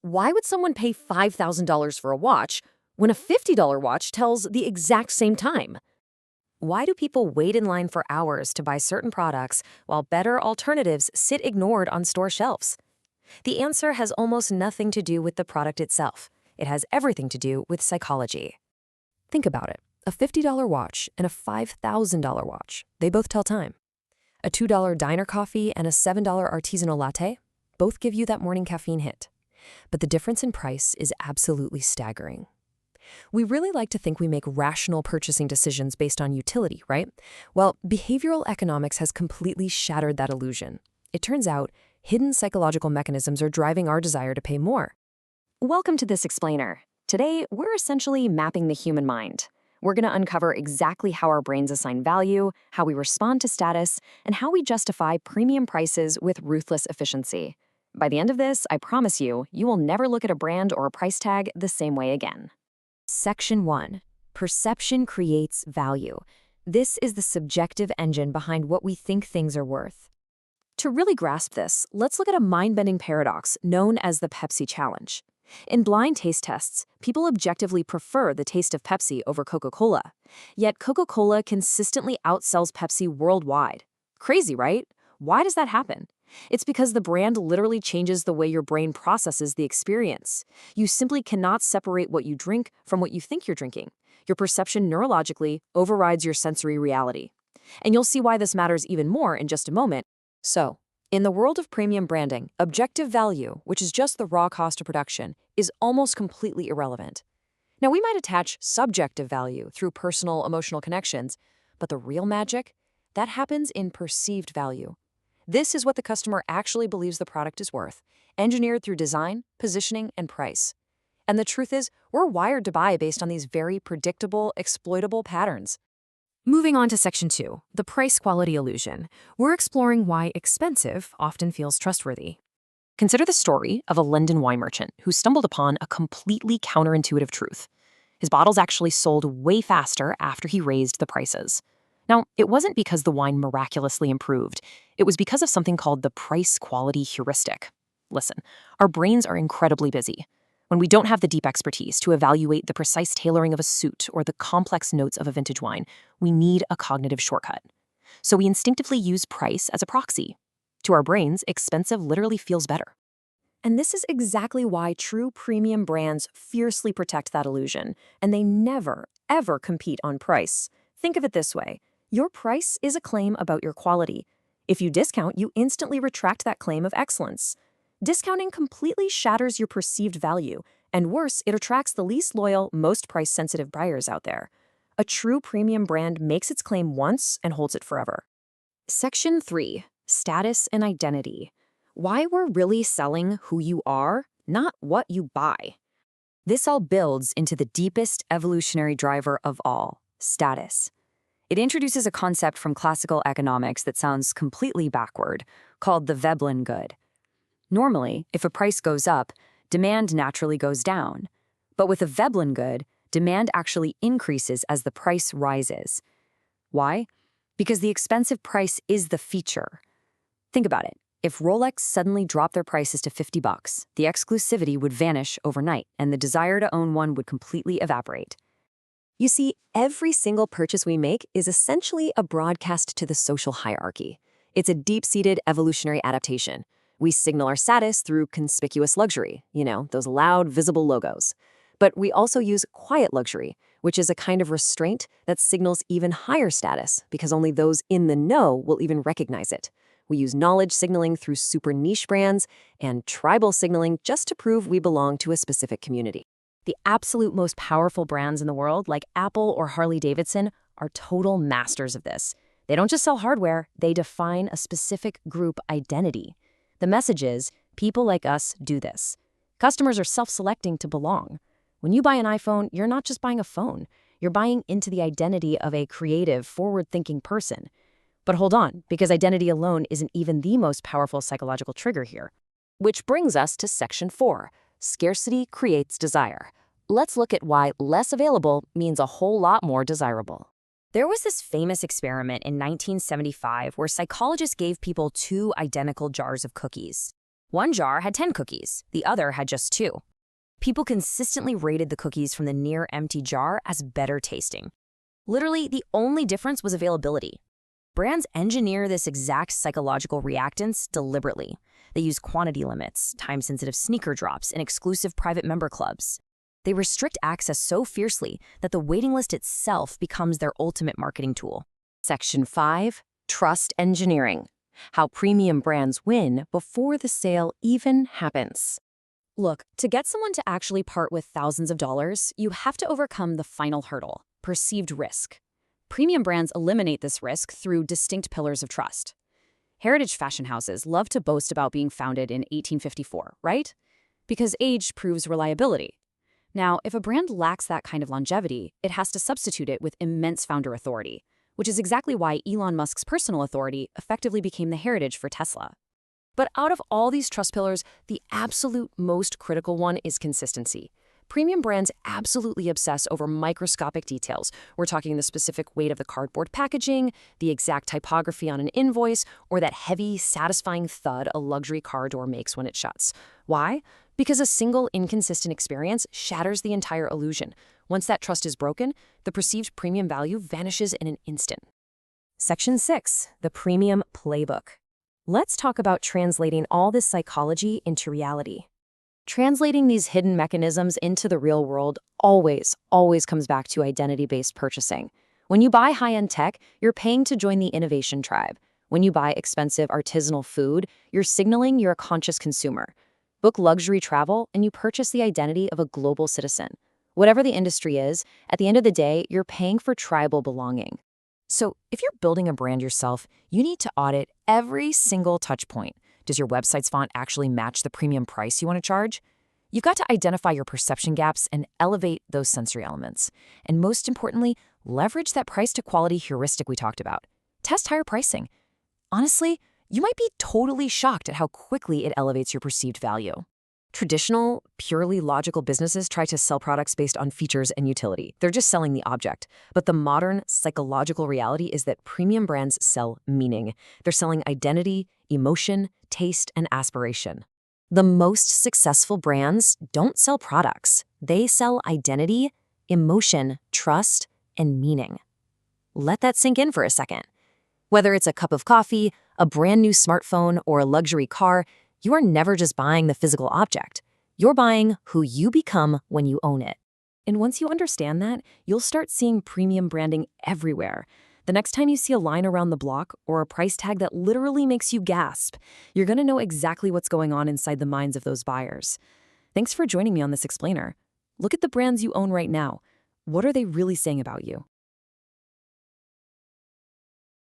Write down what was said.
Why would someone pay $5,000 for a watch when a $50 watch tells the exact same time? Why do people wait in line for hours to buy certain products while better alternatives sit ignored on store shelves? The answer has almost nothing to do with the product itself. It has everything to do with psychology. Think about it. A $50 watch and a $5,000 watch, they both tell time. A $2 diner coffee and a $7 artisanal latte both give you that morning caffeine hit. But the difference in price is absolutely staggering. We really like to think we make rational purchasing decisions based on utility, right? Well, behavioral economics has completely shattered that illusion. It turns out, hidden psychological mechanisms are driving our desire to pay more. Welcome to This Explainer. Today, we're essentially mapping the human mind. We're going to uncover exactly how our brains assign value, how we respond to status, and how we justify premium prices with ruthless efficiency. By the end of this, I promise you, you will never look at a brand or a price tag the same way again. Section 1. Perception creates value. This is the subjective engine behind what we think things are worth. To really grasp this, let's look at a mind-bending paradox known as the Pepsi challenge. In blind taste tests, people objectively prefer the taste of Pepsi over Coca-Cola. Yet Coca-Cola consistently outsells Pepsi worldwide. Crazy, right? Why does that happen? It's because the brand literally changes the way your brain processes the experience. You simply cannot separate what you drink from what you think you're drinking. Your perception neurologically overrides your sensory reality. And you'll see why this matters even more in just a moment. So, in the world of premium branding, objective value, which is just the raw cost of production, is almost completely irrelevant. Now, we might attach subjective value through personal, emotional connections, but the real magic, that happens in perceived value. This is what the customer actually believes the product is worth, engineered through design, positioning, and price. And the truth is, we're wired to buy based on these very predictable, exploitable patterns. Moving on to Section 2, the price-quality illusion, we're exploring why expensive often feels trustworthy. Consider the story of a London wine merchant who stumbled upon a completely counterintuitive truth. His bottles actually sold way faster after he raised the prices. Now, it wasn't because the wine miraculously improved. It was because of something called the price-quality heuristic. Listen, our brains are incredibly busy. When we don't have the deep expertise to evaluate the precise tailoring of a suit or the complex notes of a vintage wine, we need a cognitive shortcut. So we instinctively use price as a proxy. To our brains, expensive literally feels better. And this is exactly why true premium brands fiercely protect that illusion, and they never, ever compete on price. Think of it this way. Your price is a claim about your quality. If you discount, you instantly retract that claim of excellence. Discounting completely shatters your perceived value, and worse, it attracts the least loyal, most price-sensitive buyers out there. A true premium brand makes its claim once and holds it forever. Section 3. Status and identity. Why we're really selling who you are, not what you buy. This all builds into the deepest evolutionary driver of all, status. It introduces a concept from classical economics that sounds completely backward, called the Veblen good. Normally, if a price goes up, demand naturally goes down. But with a Veblen good, demand actually increases as the price rises. Why? Because the expensive price is the feature. Think about it. If Rolex suddenly dropped their prices to $50, the exclusivity would vanish overnight, and the desire to own one would completely evaporate. You see, every single purchase we make is essentially a broadcast to the social hierarchy. It's a deep-seated evolutionary adaptation. We signal our status through conspicuous luxury, those loud, visible logos. But we also use quiet luxury, which is a kind of restraint that signals even higher status because only those in the know will even recognize it. We use knowledge signaling through super niche brands and tribal signaling just to prove we belong to a specific community. The absolute most powerful brands in the world, like Apple or Harley-Davidson, are total masters of this. They don't just sell hardware, they define a specific group identity. The message is, people like us do this. Customers are self-selecting to belong. When you buy an iPhone, you're not just buying a phone. You're buying into the identity of a creative, forward-thinking person. But hold on, because identity alone isn't even the most powerful psychological trigger here. Which brings us to Section 4. Scarcity creates desire. Let's look at why less available means a whole lot more desirable. There was this famous experiment in 1975 where psychologists gave people two identical jars of cookies. One jar had 10 cookies, the other had just 2. People consistently rated the cookies from the near-empty jar as better tasting. Literally, the only difference was availability. Brands engineer this exact psychological reactance deliberately. They use quantity limits, time-sensitive sneaker drops, and exclusive private member clubs. They restrict access so fiercely that the waiting list itself becomes their ultimate marketing tool. Section 5. Trust engineering. How premium brands win before the sale even happens. Look, to get someone to actually part with thousands of dollars, you have to overcome the final hurdle, perceived risk. Premium brands eliminate this risk through distinct pillars of trust. Heritage fashion houses love to boast about being founded in 1854, right? Because age proves reliability. Now, if a brand lacks that kind of longevity, it has to substitute it with immense founder authority, which is exactly why Elon Musk's personal authority effectively became the heritage for Tesla. But out of all these trust pillars, the absolute most critical one is consistency. Premium brands absolutely obsess over microscopic details. We're talking the specific weight of the cardboard packaging, the exact typography on an invoice, or that heavy, satisfying thud a luxury car door makes when it shuts. Why? Because a single inconsistent experience shatters the entire illusion. Once that trust is broken, the perceived premium value vanishes in an instant. Section 6. The Premium Playbook. Let's talk about translating all this psychology into reality. Translating these hidden mechanisms into the real world always comes back to identity-based purchasing. When you buy high-end tech, you're paying to join the innovation tribe. When you buy expensive artisanal food, you're signaling you're a conscious consumer. Book luxury travel, and you purchase the identity of a global citizen. Whatever the industry is, at the end of the day, you're paying for tribal belonging. So if you're building a brand yourself, you need to audit every single touch point. Does your website's font actually match the premium price you want to charge? You've got to identify your perception gaps and elevate those sensory elements. And most importantly, leverage that price to quality heuristic we talked about. Test higher pricing. Honestly, you might be totally shocked at how quickly it elevates your perceived value. Traditional, purely logical businesses try to sell products based on features and utility. They're just selling the object. But the modern, psychological reality is that premium brands sell meaning. They're selling identity, emotion, taste, and aspiration. The most successful brands don't sell products. They sell identity, emotion, trust, and meaning. Let that sink in for a second. Whether it's a cup of coffee, a brand new smartphone, or a luxury car, you are never just buying the physical object. You're buying who you become when you own it. And once you understand that, you'll start seeing premium branding everywhere. The next time you see a line around the block or a price tag that literally makes you gasp, you're going to know exactly what's going on inside the minds of those buyers. Thanks for joining me on this explainer. Look at the brands you own right now. What are they really saying about you?